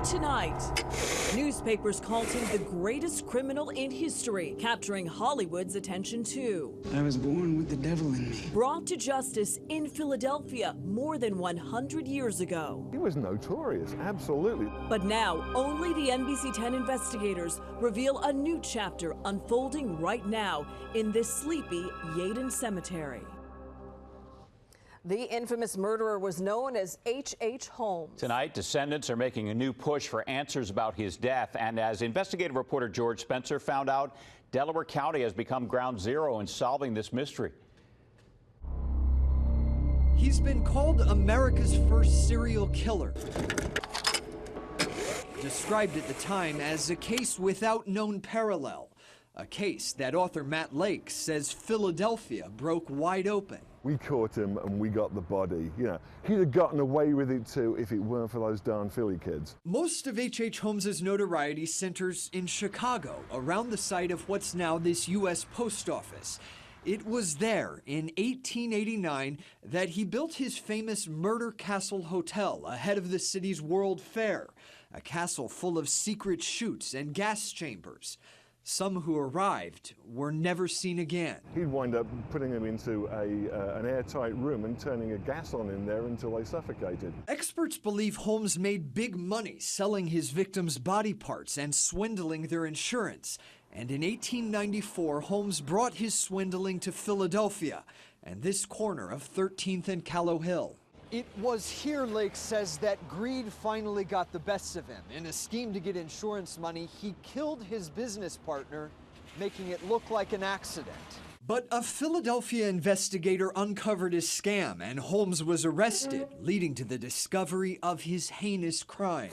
tonight. Newspapers called him the greatest criminal in history, capturing Hollywood's attention too. I was born with the devil in me. Brought to justice in Philadelphia more than 100 years ago. He was notorious, absolutely. But now, only the NBC 10 investigators reveal a new chapter unfolding right now in this sleepy Yeadon cemetery. The infamous murderer was known as H.H. Holmes. Tonight, descendants are making a new push for answers about his death. And as investigative reporter George Spencer found out, Delaware County has become ground zero in solving this mystery. He's been called America's first serial killer. Described at the time as a case without known parallel. A case that author Matt Lake says Philadelphia broke wide open. We caught him and we got the body. You know, he'd have gotten away with it too if it weren't for those darn Philly kids. Most of H.H. Holmes' notoriety centers in Chicago, around the site of what's now this U.S. Post Office. It was there in 1889 that he built his famous Murder Castle Hotel ahead of the city's World Fair, a castle full of secret chutes and gas chambers. Some who arrived were never seen again. He'd wind up putting them into an airtight room and turning a gas on in there until they suffocated. Experts believe Holmes made big money selling his victims' body parts and swindling their insurance. And in 1894, Holmes brought his swindling to Philadelphia and this corner of 13th and Callow Hill. It was here, Lake says, that greed finally got the best of him. In a scheme to get insurance money, he killed his business partner, making it look like an accident. But a Philadelphia investigator uncovered his scam, and Holmes was arrested, leading to the discovery of his heinous crime.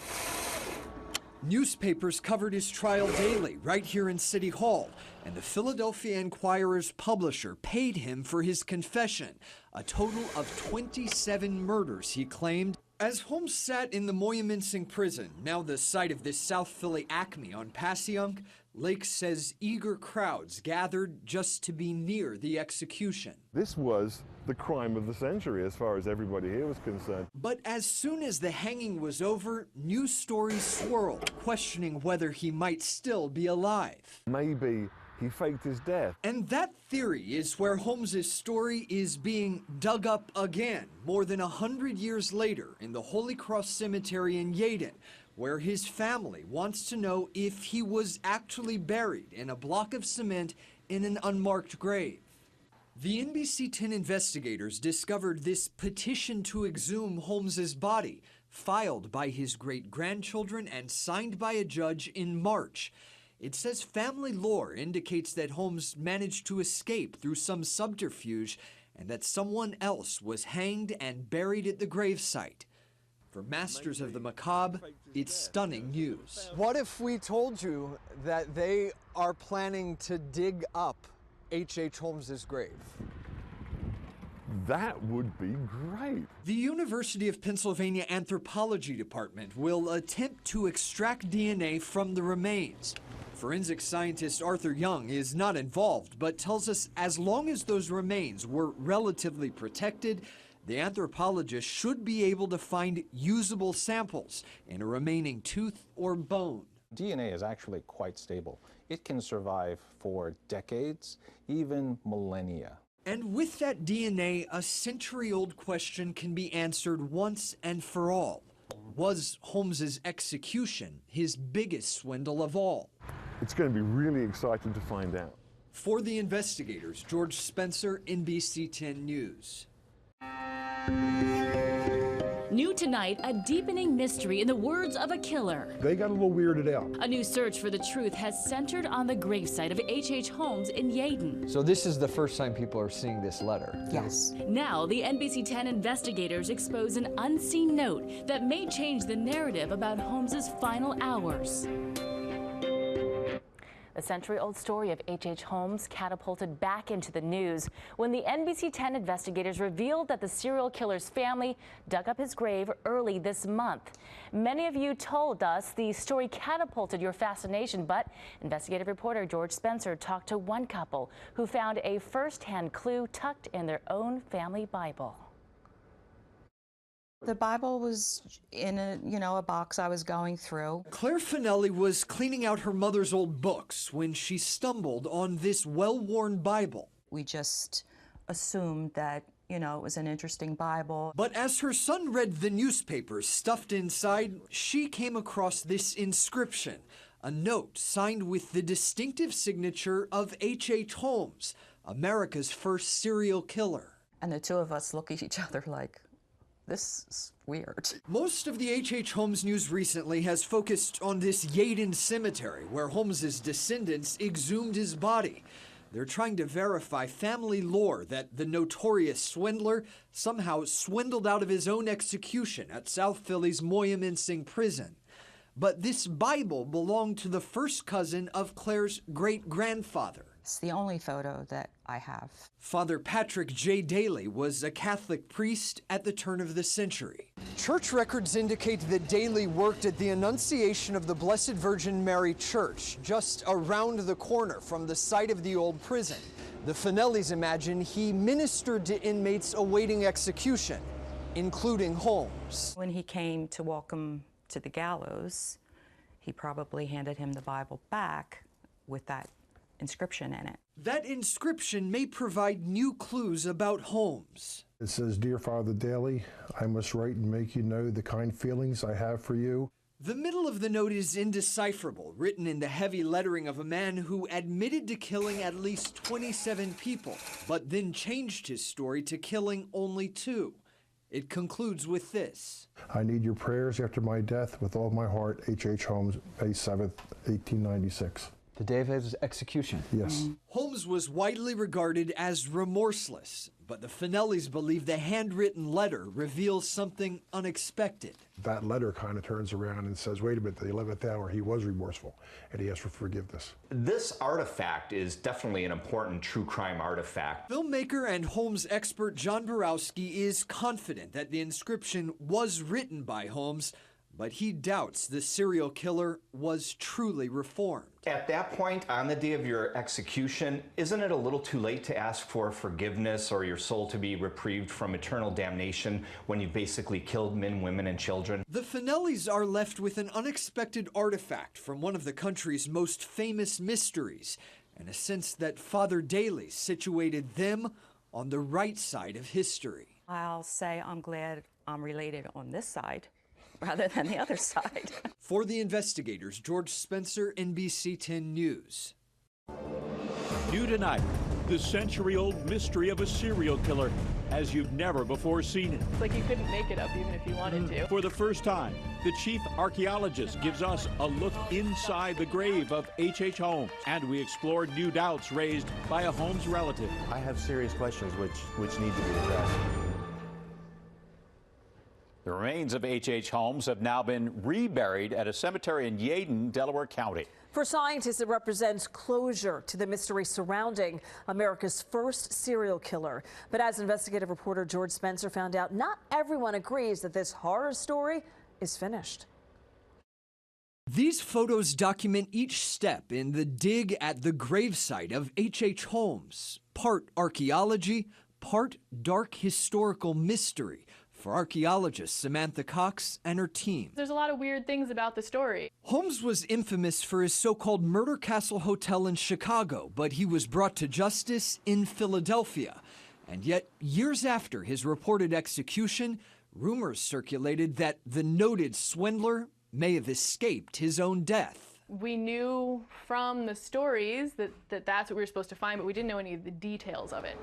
Newspapers covered his trial daily, right here in City Hall, and the Philadelphia Inquirer's publisher paid him for his confession, a total of 27 murders, he claimed. As Holmes sat in the Moyamensing prison, now the site of this South Philly acme on Passyunk, Lake says eager crowds gathered just to be near the execution. This was the crime of the century as far as everybody here was concerned. But as soon as the hanging was over, news stories swirled, questioning whether he might still be alive. Maybe he faked his death. And that theory is where Holmes' story is being dug up again, more than 100 years later, in the Holy Cross Cemetery in Yeadon, where his family wants to know if he was actually buried in a block of cement in an unmarked grave. The NBC 10 investigators discovered this petition to exhume Holmes' body, filed by his great-grandchildren and signed by a judge in March. It says family lore indicates that Holmes managed to escape through some subterfuge and that someone else was hanged and buried at the gravesite. For masters of the macabre, it's stunning news. What if we told you that they are planning to dig up H.H. Holmes' grave? That would be great. The University of Pennsylvania Anthropology Department will attempt to extract DNA from the remains. Forensic scientist Arthur Young is not involved, but tells us as long as those remains were relatively protected, the anthropologist should be able to find usable samples in a remaining tooth or bone. DNA is actually quite stable. It can survive for decades, even millennia. And with that DNA, a century-old question can be answered once and for all. Was Holmes' execution his biggest swindle of all? It's going to be really exciting to find out. For the investigators, George Spencer, NBC 10 News. New tonight, a deepening mystery in the words of a killer. They got a little weirded out. A new search for the truth has centered on the gravesite of H.H. Holmes in Yeadon. So this is the first time people are seeing this letter? Yes. Now, the NBC 10 investigators expose an unseen note that may change the narrative about Holmes' final hours. The century-old story of H.H. Holmes catapulted back into the news when the NBC 10 investigators revealed that the serial killer's family dug up his grave early this month. Many of you told us the story catapulted your fascination, but investigative reporter George Spencer talked to one couple who found a first-hand clue tucked in their own family Bible. The Bible was in a box I was going through. Claire Finelli was cleaning out her mother's old books when she stumbled on this well-worn Bible. We just assumed that, it was an interesting Bible. But as her son read the newspapers stuffed inside, she came across this inscription, a note signed with the distinctive signature of H.H. Holmes, America's first serial killer. And the two of us look at each other like, this is weird. Most of the H.H. Holmes news recently has focused on this Yeadon cemetery, where Holmes's descendants exhumed his body. They're trying to verify family lore that the notorious swindler somehow swindled out of his own execution at South Philly's Moyamensing prison. But this Bible belonged to the first cousin of Claire's great-grandfather. It's the only photo that I have. Father Patrick J. Daly was a Catholic priest at the turn of the century. Church records indicate that Daly worked at the Annunciation of the Blessed Virgin Mary Church, just around the corner from the site of the old prison. The Finellis imagine he ministered to inmates awaiting execution, including Holmes. When he came to walk him to the gallows, he probably handed him the Bible back with that inscription in it. That inscription may provide new clues about Holmes. It says, "Dear Father Daly, I must write and make you know the kind feelings I have for you." The middle of the note is indecipherable, written in the heavy lettering of a man who admitted to killing at least 27 people, but then changed his story to killing only 2. It concludes with this: I need your prayers after my death with all my heart. H.H. Holmes, May 7th, 1896. The day of his execution. Yes. Holmes was widely regarded as remorseless, but the Finellis believe the handwritten letter reveals something unexpected. That letter kind of turns around and says, wait a minute, the 11th hour, he was remorseful, and he asked for forgiveness. This artifact is definitely an important true crime artifact. Filmmaker and Holmes expert John Borowski is confident that the inscription was written by Holmes, but he doubts the serial killer was truly reformed. At that point, on the day of your execution, isn't it a little too late to ask for forgiveness or your soul to be reprieved from eternal damnation when you've basically killed men, women, and children? The Finellis are left with an unexpected artifact from one of the country's most famous mysteries, and a sense that Father Daly situated them on the right side of history. I'll say I'm glad I'm related on this side rather than the other side. For the investigators, George Spencer, NBC 10 News. New tonight, the century-old mystery of a serial killer as you've never before seen it. It's like you couldn't make it up even if you wanted to. For the first time, the chief archaeologist gives us a look inside the grave of H.H. Holmes, and we explore new doubts raised by a Holmes relative. I have serious questions which need to be addressed. The remains of H.H. Holmes have now been reburied at a cemetery in Yeadon, Delaware County. For scientists, it represents closure to the mystery surrounding America's first serial killer. But as investigative reporter George Spencer found out, not everyone agrees that this horror story is finished. These photos document each step in the dig at the gravesite of H.H. Holmes, part archaeology, part dark historical mystery for archaeologist Samantha Cox and her team. There's a lot of weird things about the story. Holmes was infamous for his so-called Murder Castle Hotel in Chicago, but he was brought to justice in Philadelphia. And yet, years after his reported execution, rumors circulated that the noted swindler may have escaped his own death. We knew from the stories that that's what we were supposed to find, but we didn't know any of the details of it.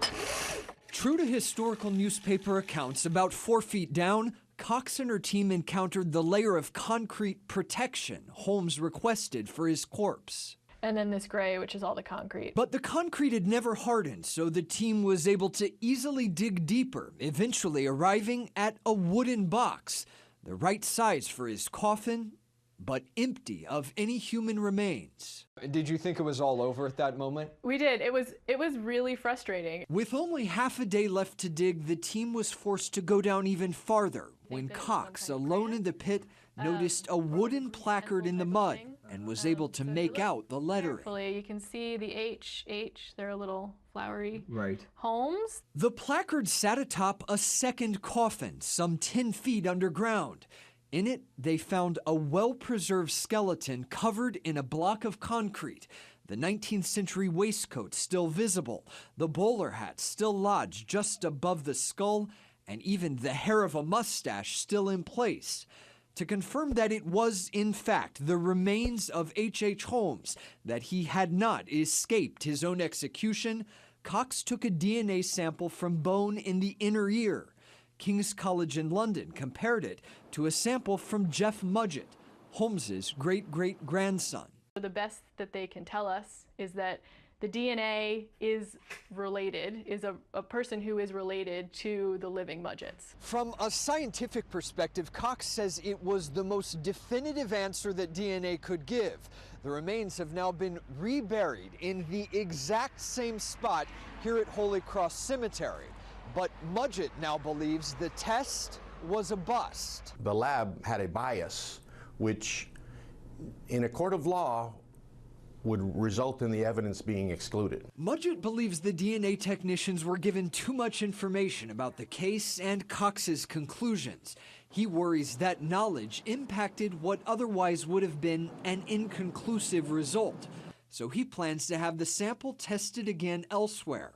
True to historical newspaper accounts, about 4 feet down, Cox and her team encountered the layer of concrete protection Holmes requested for his corpse. And then this gray, which is all the concrete. But the concrete had never hardened, so the team was able to easily dig deeper, eventually arriving at a wooden box, the right size for his coffin, but empty of any human remains. Did you think it was all over at that moment? We did. It was really frustrating. With only half a day left to dig, the team was forced to go down even farther when Cox, alone in the pit, noticed a wooden placard in the mud and was able to make out the lettering. Carefully, you can see the H, they're a little flowery. Right. Holmes. The placard sat atop a second coffin, some 10 feet underground. In it, they found a well-preserved skeleton covered in a block of concrete, the 19th century waistcoat still visible, the bowler hat still lodged just above the skull, and even the hair of a mustache still in place. To confirm that it was, in fact, the remains of H.H. Holmes, that he had not escaped his own execution, Cox took a DNA sample from bone in the inner ear. King's College in London compared it to a sample from Jeff Mudgett, Holmes's great-great-grandson. The best that they can tell us is that the DNA is related, is a person who is related to the living Mudgetts. From a scientific perspective, Cox says it was the most definitive answer that DNA could give. The remains have now been reburied in the exact same spot here at Holy Cross Cemetery. But Mudgett now believes the test was a bust. The lab had a bias, which in a court of law would result in the evidence being excluded. Mudgett believes the DNA technicians were given too much information about the case and Cox's conclusions. He worries that knowledge impacted what otherwise would have been an inconclusive result. So he plans to have the sample tested again elsewhere.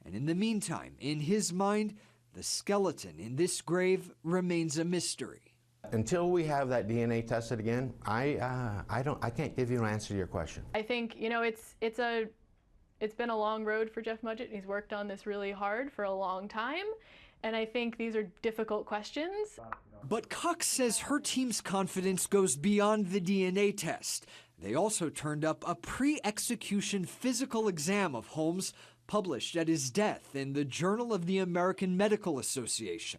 And in the meantime, in his mind, the skeleton in this grave remains a mystery. Until we have that DNA tested again, I can't give you an answer to your question. I think, you know, it's been a long road for Jeff Mudgett. He's worked on this really hard for a long time, and I think these are difficult questions. But Cox says her team's confidence goes beyond the DNA test. They also turned up a pre-execution physical exam of Holmes, published at his death in the Journal of the American Medical Association.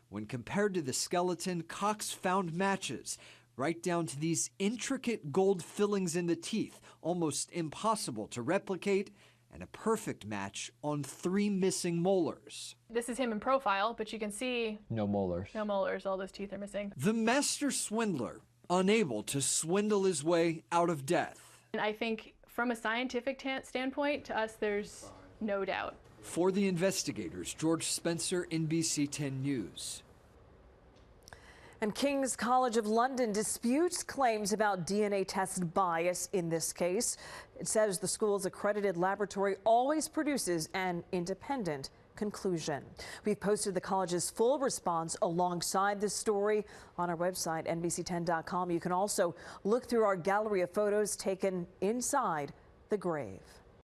When compared to the skeleton, Cox found matches, right down to these intricate gold fillings in the teeth, almost impossible to replicate, and a perfect match on 3 missing molars. This is him in profile, but you can see no molars. No molars, all those teeth are missing. The master swindler, unable to swindle his way out of death. And I think from a scientific standpoint, to us, there's no doubt. For the investigators, George Spencer, NBC 10 News. And King's College of London disputes claims about DNA test bias in this case. It says the school's accredited laboratory always produces an independent conclusion. We've posted the college's full response alongside this story on our website, NBC10.com. You can also look through our gallery of photos taken inside the grave.